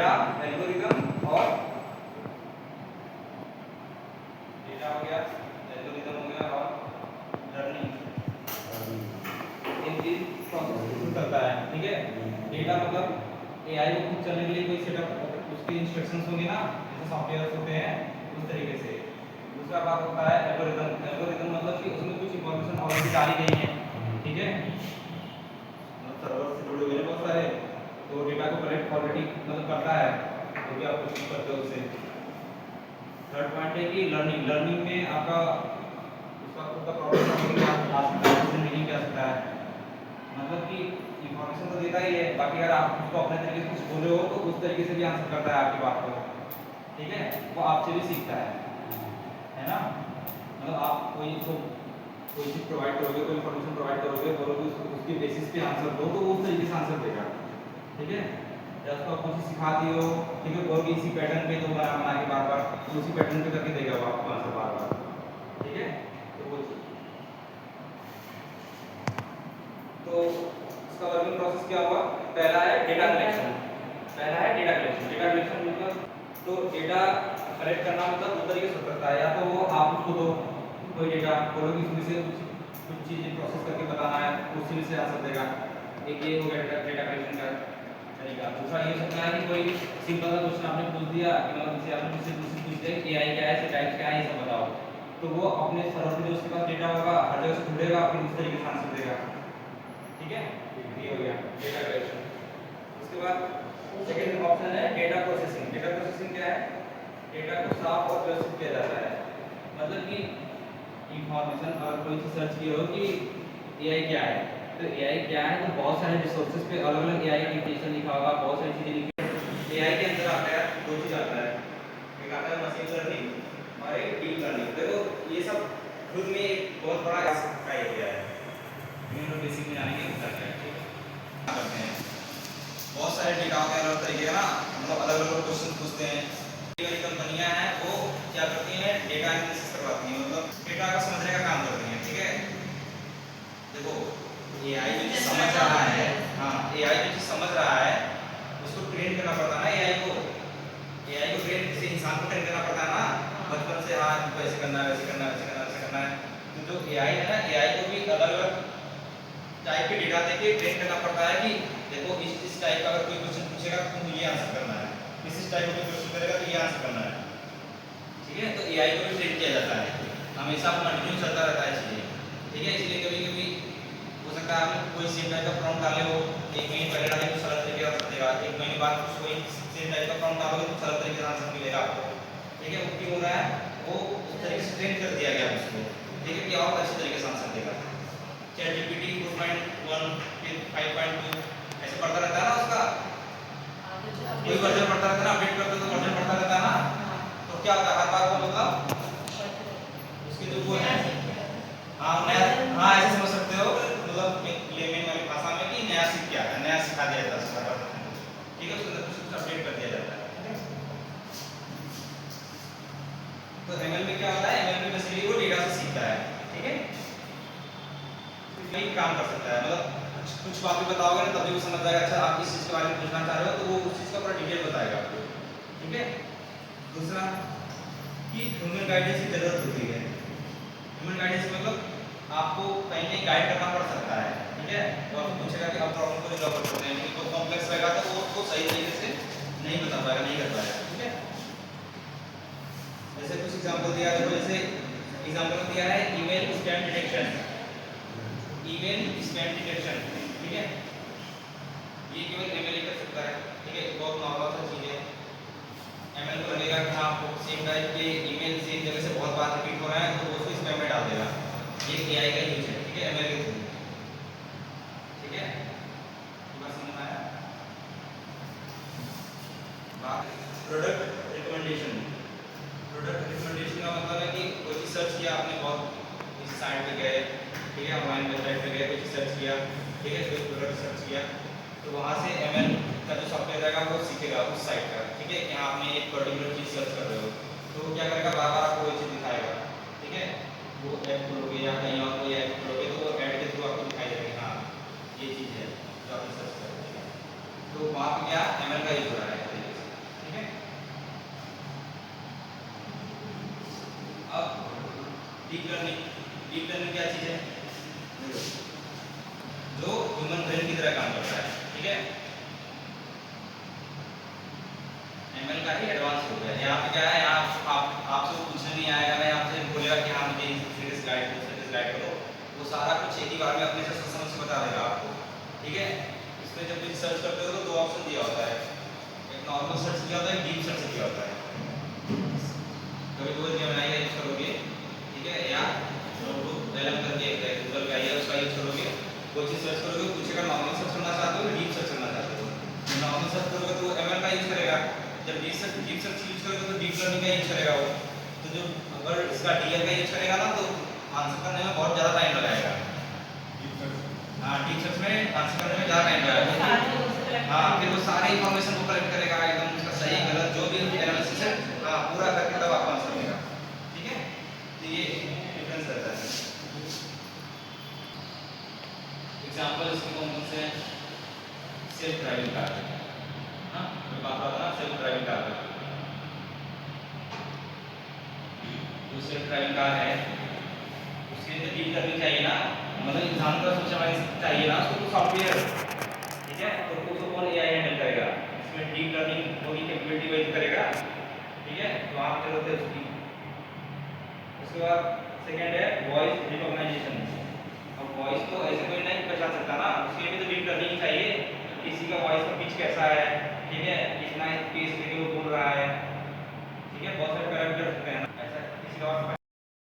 Data algorithm और data हो गया, एल्गोरिदम हो गया और लर्निंग, इन तीन प्रोसेस करता है। ठीक है, डेटा मतलब एआई को खुद चलने के लिए कोई सेटअप उसके इंस्ट्रक्शंस होंगे ना, जैसे सॉफ्टवेयर होते हैं उस तरीके से। दूसरा बात होता है एल्गोरिदम। एल्गोरिदम मतलब कि उसमें कुछ इंफॉर्मेशन ऑलरेडी डाली गई है, ठीक है, मतलब सर्वर से जुड़े हुए हैं बहुत सारे, तो डेटा को कलेक्ट ऑलरेडी मतलब करता है, तो भी आप कुछ करते हो उससे। थर्ड पॉइंट है कि लर्निंग। लर्निंग में आपका उसका खुद का प्रॉब्लम आ सकता है, नहीं क्या सकता है, मतलब कि इंफॉर्मेशन तो देता ही है, बाकी अगर आप उसको अपने तरीके से कुछ बोले हो तो उस तरीके से भी आंसर करता है आपकी बात को, ठीक है, वो आपसे भी सीखता है ना। मतलब आप कोई चीज़ प्रोवाइड करोगे, कोई इन्फॉर्मेशन प्रोवाइड करोगे, बोलोगे उसके बेसिस पे आंसर दो, तो वो उस तरीके से आंसर देगा, ठीक है। या उसको आप कुछ सिखा दिए हो, ठीक है, बोलोगे इसी पैटर्न पे दो बना के बार बार, तो उसी पैटर्न पे करके देगा वो आपको आंसर बार बार, ठीक है। तो वो चीज़, तो इसका वर्किंग प्रोसेस क्या हुआ? पहला है डेटा कलेक्शन। पहला है डेटा कलेक्शन। डेटा कलेक्शन मतलब तो डेटा कलेक्ट करना मतलब दो तरीके से हो सकता है, या तो वो आप उसको दो कोई डेटा, बोलोगे इसमें से कुछ चीज़ें प्रोसेस करके बताना है, उसी से आंसर देगा। एक ये हो गया डेटा कलेक्शन का तरीका। दूसरा ये हो सकता है कि कोई सिंपल सा क्वेश्चन आपने पूछ दिया कि मतलब जैसे आपने मुझसे पूछ दिया कि एआई क्या है, टाइप्स क्या है, ये सब बताओ, तो वो अपने सर्वर पे जो उसके पास डेटा होगा हर जगह से ढूंढेगा, फिर उस तरीके से आंसर देगा, ठीक है। ये हो गया डेटा कलेक्शन। उसके बाद सेकंड ऑप्शन है डेटा प्रोसेसिंग। डेटा प्रोसेसिंग क्या है? डेटा को साफ और व्यवस्थित किया जाता है, मतलब कि इंफॉर्मेशन अगर कोई चीज सर्च की हो कि एआई क्या है, तो एआई क्या है, तो बहुत सारे रिसोर्सेज पे अलग अलग एआई की डेफिनेशन लिखा होगा, बहुत सारी चीजें लिखी है। एआई के अंदर आता है दो चीज आता है, एक आता है मशीन लर्निंग और एक डीप लर्निंग। देखो ये सब खुद में एक बहुत बड़ा का एरिया है, इन लोग बेसिक में जानेंगे होता क्या है, करते हैं बहुत सारे डेटा के अलग तरीके का ना, मतलब अलग अलग क्वेश्चन पूछते हैं। कई कंपनियां हैं वो क्या करती हैं, डेटा एनालिसिस करवाती हैं, मतलब डेटा का समझने का काम करती हैं, ठीक है। देखो एआई जो चीज समझ रहा है, हाँ एआई जो चीज समझ रहा है उसको ट्रेन करना पड़ता है ना, एआई को ट्रेन किसी इंसान को ट्रेन करना पड़ता है ना, बचपन से हाँ इनको ऐसे करना है, वैसे करना है, वैसे करना है, वैसे करना है। तो जो एआई है ना, एआई को भी अलग अलग टाइप के डेटा देके ट्रेन करना पड़ता है कि देखो इस टाइप का अगर कोई क्वेश्चन पूछेगा तो तुम ये आंसर करना है, इस टाइप का कोई क्वेश्चन करेगा तो ये आंसर करना है, ठीक है। तो एआई को भी ट्रेन किया जाता है, हमेशा कंटिन्यू चलता रहता है चीजें, ठीक है। इसलिए कभी कभी हो सकता है आपने कोई सेम टाइप का प्रॉम्प्ट डाले हो, एक महीने पहले डाले तो अलग तरीके का आंसर देगा, एक महीने बाद कोई सेम टाइप का प्रॉम्प्ट डालोगे तो अलग तरीके का आंसर मिलेगा आपको, ठीक है। वो क्यों हो रहा है? वो उस तरीके से ट्रेन कर दिया गया उसको, ठीक है, कि और अच्छे तरीके से आंसर देगा। चैट जीपीटी 4.1 फिर 5.2 ऐसे बढ़ता रहता है ना, उसका कोई वर्जन बढ़ता रहता है ना, अपडेट करते तो वर्जन बढ़ता रहता है ना, तो क्या होता है हर बार वो मतलब उसके जो वो है, हाँ नया, हाँ ऐसे समझ सकते हो, मतलब लेमन वाली भाषा में कि नया सीख क्या है, नया सिखा दिया जाता है उसका, ठीक है, उसके अंदर कुछ अपडेट कर दिया जाता है। तो एमएल में क्या होता है, एमएल में बेसिकली वो डेटा से सीखता है, ठीक है, नहीं काम कर सकता है, मतलब कुछ बातें बताओगे ना तभी वो समझ जाएगा, अच्छा आप इस चीज के बारे में पूछना चाह रहे हो, तो वो उस चीज का पूरा डिटेल बताएगा आपको, ठीक है। दूसरा कि ह्यूमन गाइडेंस की जरूरत होती है। ह्यूमन गाइडेंस मतलब आपको कहीं कहीं गाइड करना पड़ सकता है, ठीक है, तो आपको पूछेगा कि आप प्रॉब्लम को रिजॉल्व करते हैं, लेकिन तो कॉम्प्लेक्स रहेगा तो वो उसको सही तरीके से नहीं बता पाएगा, नहीं कर पाएगा, ठीक है। जैसे कुछ एग्जांपल दिया है, जैसे एग्जांपल दिया है email spam detection, email spam detection, ठीक है, ये केवल एमएल ही कर सकता है, ठीक है, बहुत नॉर्मल सा चीज है। एमएल को लगेगा कि हाँ सेम टाइप के ईमेल सेम जगह से बहुत बार रिपीट हो रहा है, तो वो उसको स्पैम में डाल देगा, ये एआई का यूज है, ठीक है, एमएल के थ्रू, ठीक है, बात समझ में आया। बात प्रोडक्ट रिकमेंडेशन। प्रोडक्ट रिकमेंडेशन का मतलब है कि कोई चीज सर्च किया आपने, बहुत किसी साइट पे गए, ठीक है, ऑनलाइन वेबसाइट पे गए, कोई चीज सर्च किया, ठीक है, कोई प्रोडक्ट सर्च किया, तो वहाँ से एमएल का जो सॉफ्टवेयर रहेगा वो सीखेगा उस साइट का, ठीक है, कि आपने एक पर्टिकुलर चीज सर्च कर रहे हो, तो वो क्या करेगा, बार बार आपको वो चीज दिखाएगा, ठीक है, वो ऐप खोलोगे या कहीं और कोई ऐप खोलोगे तो वो ऐड के थ्रू आपको दिखाई देगी, हाँ ये चीज़ है जो आपने सर्च कर रहे हैं, तो वहाँ पे क्या एमएल का यूज हो रहा है, डीप लर्निंग क्या चीज है? जो ह्यूमन ब्रेन की तरह काम करता है, ठीक है। एमएल का ही एडवांस हो गया। यहाँ पे क्या है, आपसे पूछने नहीं आएगा, मैं आपसे बोलेगा कि हाँ मुझे सीरीज गाइड करो, वो सारा कुछ एक ही बार में अपने से समझ से बता देगा आपको, ठीक है। इसमें जब भी सर्च करते हो तो दो ऑप्शन दिया होता है, एक नॉर्मल सर्च दिया होता है, एक डीप सर्च दिया होता है। कभी गूगल जेमिनी का यूज करोगे, ठीक है, या नोटबुक एलएम करके गूगल का या उसका यूज करोगे, कोई चीज सर्च करोगे, पूछेगा नॉर्मल सर्च करना चाहते हो या डीप सर्च करना चाहते हो। नॉर्मल सर्च करोगे तो एमएल का यूज करेगा, जब डीप सर्च यूज करोगे तो डीप लर्निंग का यूज करेगा वो। तो जो अगर इसका डीएल का यूज करेगा ना तो आंसर करने में बहुत ज़्यादा टाइम लगाएगा। हाँ, डीप सर्च में आंसर करने में ज़्यादा टाइम लगेगा। हाँ, फिर वो सारे इन्फॉर्मेशन को कलेक्ट करेगा, एकदम उसका सही गलत जो भी एनालिसिस है, हाँ, पूरा करके तब आपको आंसर देगा, ठीक है। तो ये डिफरेंस रहता है। एग्जाम्पल इसके कौन कौन से हैं? सेल्फ ड्राइविंग कार, हाँ, मैं बात रहा था ना सेल्फ ड्राइविंग कार का। जो सेल्फ ड्राइविंग कार है उसके लिए डीप लर्निंग चाहिए ना, मतलब इंसान का सोचना चाहिए ना, उसको तो सॉफ्टवेयर, ठीक है, तो उसको कौन एआई हैंडल करेगा, इसमें डीप लर्निंग होगी कैपेबिलिटी वही करेगा, ठीक है। तो आप जरूरत है उसकी। उसके बाद सेकंड है वॉइस रिकॉग्नाइजेशन। अब वॉइस तो ऐसे कोई नहीं पहचान सकता ना, उसके लिए भी तो डीप लर्निंग चाहिए, किसी का वॉइस का पिच कैसा है,